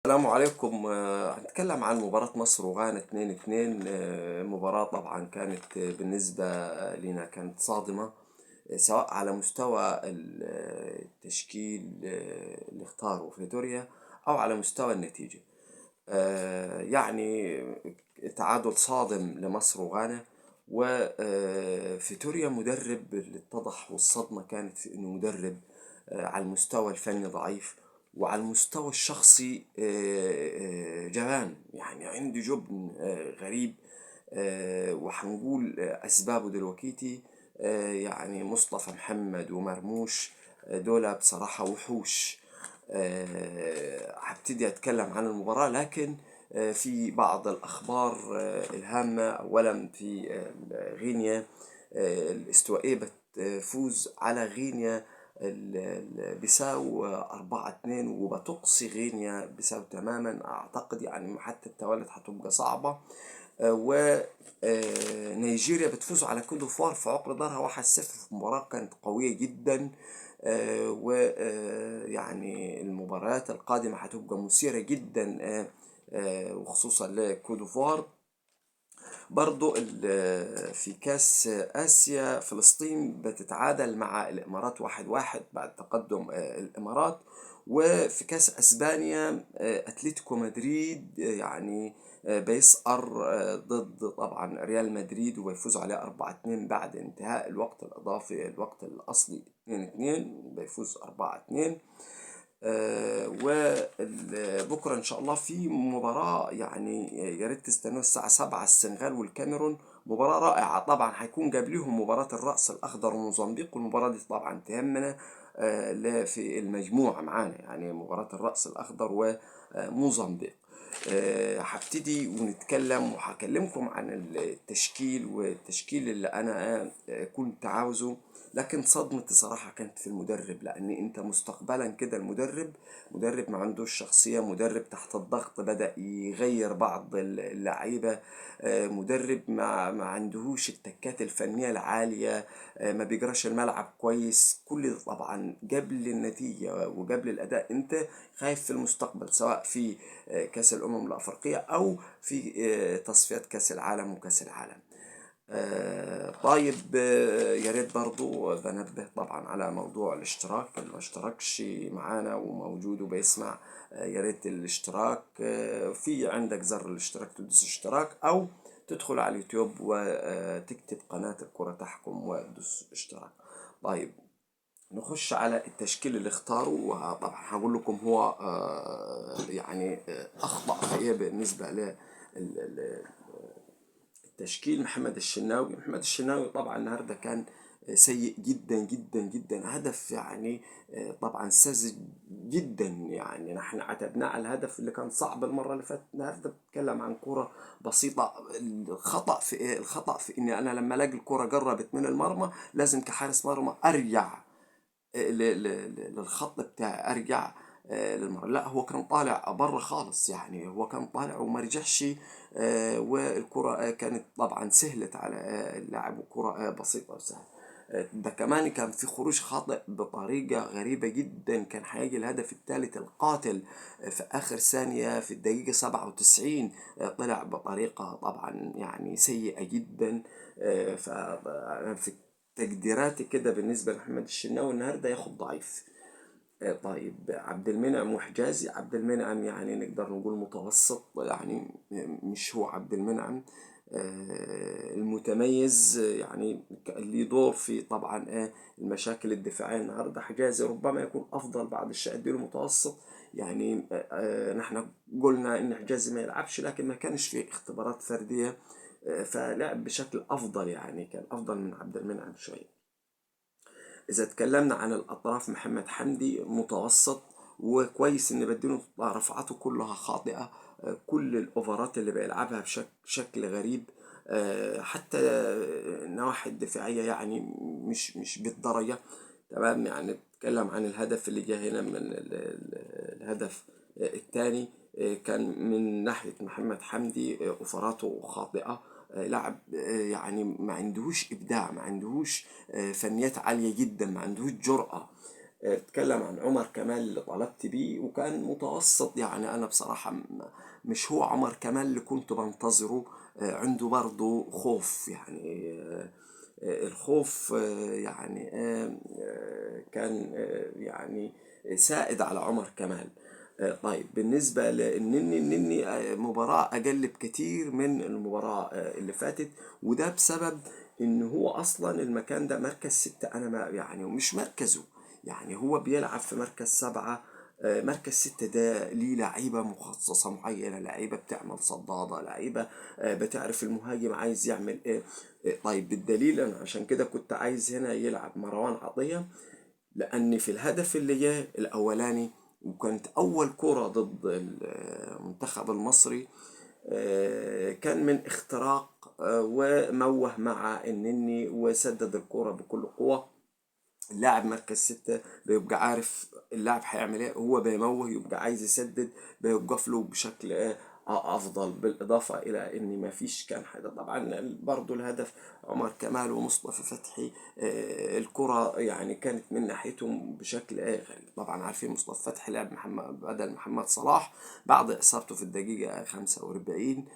السلام عليكم. هنتكلم عن مباراة مصر وغانا 2-2. مباراة طبعا كانت بالنسبة لنا كانت صادمة. سواء على مستوى التشكيل اللي اختاره فيتوريا أو على مستوى النتيجة. يعني تعادل صادم لمصر وغانا. وفيتوريا مدرب اللي اتضح، والصدمة كانت في انه مدرب على المستوى الفني ضعيف، وعلى المستوى الشخصي جبان، يعني عنده جبن غريب. وحنقول أسبابه دلوقتي. يعني مصطفى محمد ومرموش، دول بصراحة وحوش. هبتدي أتكلم عن المباراة، لكن في بعض الأخبار الهامة. أولا في غينيا الاستوائية بتفوز على غينيا بيساو 4-2، وبتقصي غينيا بيساو تماما. أعتقد يعني حتى التوالد هتبقى صعبة. ونيجيريا بتفوز على كل فار في عقر دارها 1-0 في مباراة كانت قوية جدا. ويعني المباريات القادمة هتبقى مثيرة جدا، وخصوصا لكودوفار. برضو في كاس آسيا فلسطين بتتعادل مع الإمارات 1-1 بعد تقدم الإمارات. وفي كاس أسبانيا أتلتيكو مدريد يعني بيسقر ضد طبعا ريال مدريد، وبيفوز عليه 4-2 بعد انتهاء الوقت الإضافي. الوقت الأصلي 2-2، بيفوز 4-2. وبكرة إن شاء الله في مباراة، يعني يا ريت تستنوا الساعة 7، السنغال والكاميرون. مباراة رائعة طبعا. هيكون قبليهم مباراة الرأس الأخضر وموزمبيق، والمباراة دي طبعا تهمنا في المجموعة معانا، يعني مباراة الرأس الأخضر وموزمبيق. هبتدي ونتكلم وهكلمكم عن التشكيل، والتشكيل اللي أنا كنت عاوزه. لكن صدمتي صراحة كانت في المدرب، لأن أنت مستقبلا كده المدرب مدرب ما عندوش شخصية، مدرب تحت الضغط بدأ يغير بعض اللعيبة. مدرب ما عندهوش التكات الفنية العالية. ما بيجراش الملعب كويس. كل ده طبعا قبل النتيجة وقبل الأداء أنت خايف في المستقبل، سواء في كأس الأمم الأفريقية أو في تصفيات كأس العالم وكأس العالم. طيب، يا ريت برضو بنبه طبعا على موضوع الاشتراك. اللي ما اشتركش معانا وموجود وبيسمع، يا ريت الاشتراك. في عندك زر الاشتراك، تدوس اشتراك، او تدخل على اليوتيوب وتكتب قناة الكرة تحكم وتدوس اشتراك. طيب، نخش على التشكيل اللي اختاره. وطبعا هقول لكم هو يعني اخطأ في ايه بالنسبة تشكيل محمد الشناوي طبعا النهارده كان سيء جدا جدا جدا. هدف يعني طبعا ساذج جدا. يعني نحن عتبناه على الهدف اللي كان صعب المره اللي فاتت. النهارده بتكلم عن كرة بسيطه. الخطا في ايه؟ الخطا في اني انا لما الاقي الكرة قربت من المرمى لازم كحارس مرمى ارجع للخط بتاعي، ارجع للمرمى. لا، هو كان طالع بره خالص، يعني هو كان طالع وما رجعش. والكرة كانت طبعا سهلت على اللاعب، وكرة بسيطة وسهلة. ده كمان كان في خروج خاطئ بطريقة غريبة جدا. كان هيجي الهدف الثالث القاتل في آخر ثانية في الدقيقة 97. طلع بطريقة طبعا يعني سيئة جدا. في تقديراتي كده بالنسبة لمحمد الشناوي النهارده ياخد ضعيف. طيب، عبد المنعم وحجازي. عبد المنعم يعني نقدر نقول متوسط، يعني مش هو عبد المنعم المتميز. يعني اللي دور في طبعا المشاكل الدفاعية. النهارده حجازي ربما يكون أفضل، بعد الشيء اديله متوسط. يعني نحن قلنا إن حجازي ما يلعبش، لكن ما كانش في اختبارات فردية. فلعب بشكل أفضل، يعني كان أفضل من عبد المنعم شوية. إذا اتكلمنا عن الأطراف، محمد حمدي متوسط، وكويس إن بديله رفعاته كلها خاطئة. كل الأوفرات اللي بيلعبها بشكل غريب. حتى النواحي الدفاعية يعني مش بالدرجة. تمام. يعني نتكلم عن الهدف اللي جه هنا من الهدف الثاني. كان من ناحية محمد حمدي أوفراته خاطئة. لاعب يعني ما عندهوش إبداع، ما عندهوش فنيات عالية جدا، ما عندهوش جرأة. بتكلم عن عمر كمال اللي طلبت بيه، وكان متوسط. يعني أنا بصراحة مش هو عمر كمال اللي كنت بنتظره. عنده برضه خوف، يعني الخوف يعني كان يعني سائد على عمر كمال. طيب بالنسبة للنني مباراة أقل بكتير من المباراة اللي فاتت، وده بسبب إن هو أصلا المكان ده مركز 6. أنا ما يعني مش مركزه، يعني هو بيلعب في مركز 7. مركز 6 ده ليه لعيبة مخصصة معينة، لعيبة بتعمل صدادة، لعيبة بتعرف المهاجم عايز يعمل ايه. طيب بالدليل أنا عشان كده كنت عايز هنا يلعب مروان عطية، لأن في الهدف اللي جاء الأولاني وكانت أول كرة ضد المنتخب المصري كان من اختراق، وموه مع النني وسدد الكرة بكل قوة. اللاعب مركز 6 بيبقى عارف اللاعب هيعمل ايه، هو بيموه يبقى عايز يسدد، بيوقف له بشكل افضل. بالاضافه الى ان مفيش كان حاجه طبعا برضو الهدف عمر كمال ومصطفى فتحي الكره يعني كانت من ناحيتهم بشكل غريب. طبعا عارفين مصطفى فتحي لعب محمد بدل محمد صلاح بعد اصابته في الدقيقه 45.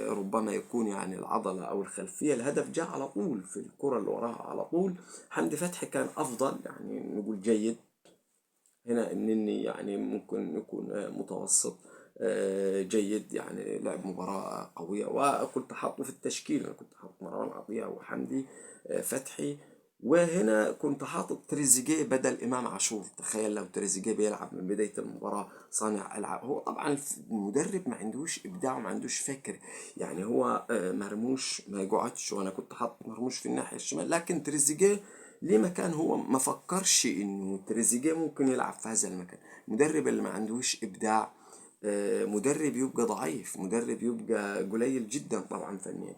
ربما يكون يعني العضله او الخلفيه. الهدف جاء على طول في الكره اللي وراها على طول. حمدي فتحي كان افضل، يعني نقول جيد. هنا انني يعني ممكن يكون متوسط جيد، يعني لعب مباراة قوية وكنت حاطه في التشكيل. انا كنت حاطط مروان عطية وحمدي فتحي، وهنا كنت حاطط تريزيجيه بدل امام عاشور. تخيل لو تريزيجيه بيلعب من بداية المباراة صانع العاب. هو طبعا المدرب ما عندوش ابداع وما عندوش فكر، يعني هو مرموش ما يقعدش، وانا كنت حاطط مرموش في الناحية الشمال، لكن تريزيجيه ليه مكان. هو ما فكرش انه تريزيجيه ممكن يلعب في هذا المكان. المدرب اللي ما عندوش ابداع مدرب يبقى ضعيف، مدرب يبقى قليل جدا طبعا فنيا.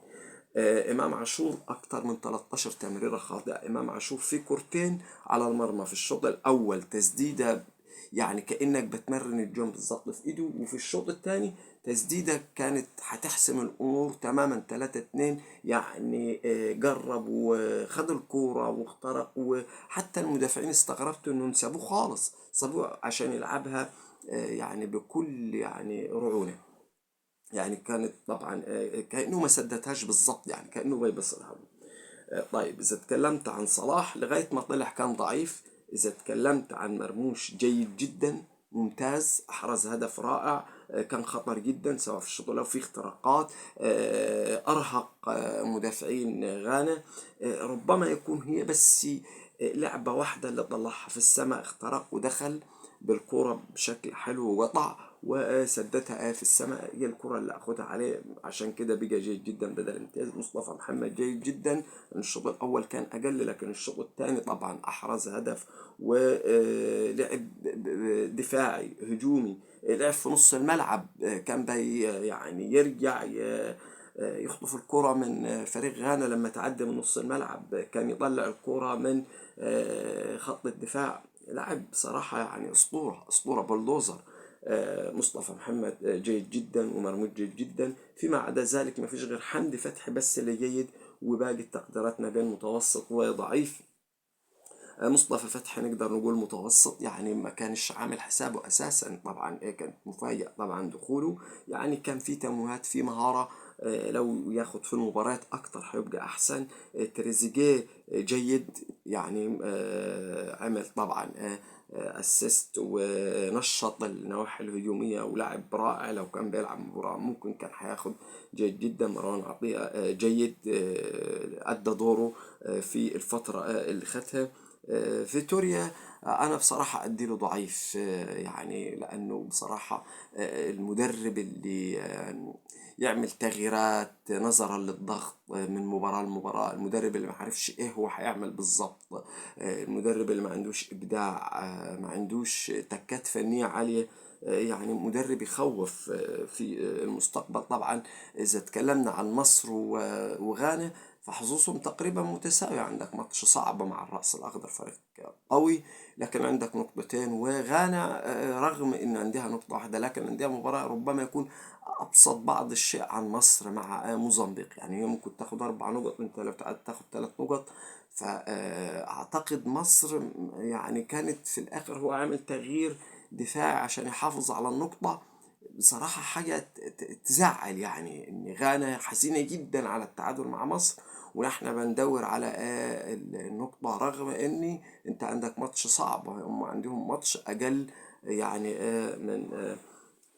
امام عاشور اكتر من 13 تمريره خاطئه. امام عاشور في كورتين على المرمى في الشوط الاول تسديده، يعني كانك بتمرن الجون بالظبط في ايده، وفي الشوط الثاني تسديده كانت هتحسم الامور تماما 3-2. يعني جرب وخد الكوره واخترق، وحتى المدافعين استغربت انهم سابوه خالص، سابوه عشان يلعبها يعني بكل يعني رعونه. يعني كانت طبعا كأنه ما سدتهاش بالظبط، يعني كأنه بيبصرها. طيب إذا اتكلمت عن صلاح لغاية ما طلع كان ضعيف. إذا اتكلمت عن مرموش جيد جدا ممتاز، أحرز هدف رائع، كان خطر جدا سواء في الشوط الأول في اختراقات، أرهق مدافعين غانا. ربما يكون هي بس لعبة واحدة اللي طلعها في السماء، اخترق ودخل بالكرة بشكل حلو وقطع وسدتها في السماء. هي الكرة اللي أخدها عليه، عشان كده بقى جيد جدا بدل امتياز. مصطفى محمد جيد جدا. الشوط الأول كان أقل، لكن الشوط الثاني طبعا أحرز هدف ولعب دفاعي هجومي، لعب في نص الملعب. كان بي يعني يرجع يخطف الكرة من فريق غانا لما تعدي من نص الملعب، كان يطلع الكرة من خط الدفاع. لاعب بصراحة يعني أسطورة، أسطورة بلدوزر. مصطفى محمد جيد جدا، ومرموش جيد جدا. فيما عدا ذلك ما فيش غير حمدي فتحي بس اللي جيد، وباقي التقديرات ما بين متوسط وضعيف. مصطفى فتحي نقدر نقول متوسط، يعني ما كانش عامل حسابه اساسا. طبعا كان مفاجئ طبعا دخوله، يعني كان في تمويهات في مهارة. لو ياخد في المباريات اكتر هيبقى احسن. تريزيجيه جيد، يعني عمل طبعا اسيست ونشط النواحي الهجومية ولعب رائع. لو كان بيلعب مباراة ممكن كان هياخد جيد جدا. مروان عطية جيد، أدى دوره في الفترة اللي خدها. فيتوريا انا بصراحة اديله ضعيف، يعني لانه بصراحة المدرب اللي يعمل تغييرات نظرا للضغط من مباراة لمباراة، المدرب اللي ما عارفش ايه هو هيعمل بالظبط، المدرب اللي ما عندوش ابداع، ما عندوش تكات فنية عالية، يعني مدرب يخوف في المستقبل. طبعا اذا اتكلمنا عن مصر وغانا فحظوظهم تقريبا متساوية. عندك ماتش صعب مع الرأس الأخضر، فريق قوي، لكن عندك نقطتين. وغانا رغم ان عندها نقطة واحدة لكن عندها مباراة ربما يكون أبسط بعض الشيء عن مصر مع موزمبيق. يعني هي ممكن تاخد 4 نقط، انت لو تاخد 3 نقط فأعتقد مصر يعني كانت في الآخر هو عامل تغيير دفاعي عشان يحافظ على النقطة. بصراحة حاجة تزعل، يعني إن غانا حزينة جدا على التعادل مع مصر، ونحن بندور على النقطة، رغم إن أنت عندك ماتش صعب، هم عندهم ماتش أقل يعني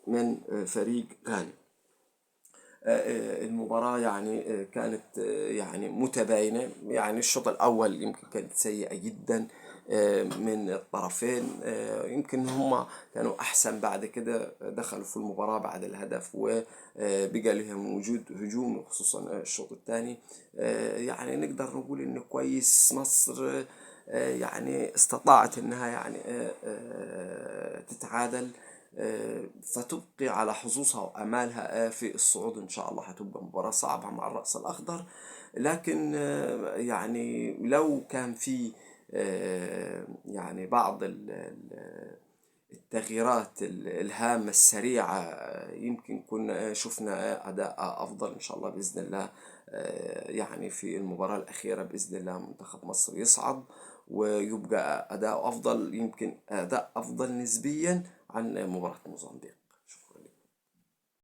من فريق غانا. المباراة يعني كانت يعني متباينة. يعني الشوط الأول يمكن كانت سيئة جدا من الطرفين. يمكن هما كانوا أحسن، بعد كده دخلوا في المباراة بعد الهدف وبقى لهم وجود هجومي، خصوصا الشوط الثاني. يعني نقدر نقول إنه كويس مصر يعني استطاعت إنها يعني تتعادل، فتبقي على حظوظها وأمالها في الصعود. إن شاء الله هتبقى مباراة صعبة مع الرأس الأخضر، لكن يعني لو كان في يعني بعض التغييرات الهامة السريعة، يمكن كنا شفنا أداء أفضل إن شاء الله بإذن الله. يعني في المباراة الأخيرة بإذن الله منتخب مصر يصعد ويبقى أداء أفضل، يمكن أداء أفضل نسبيا عن مباراة موزمبيق.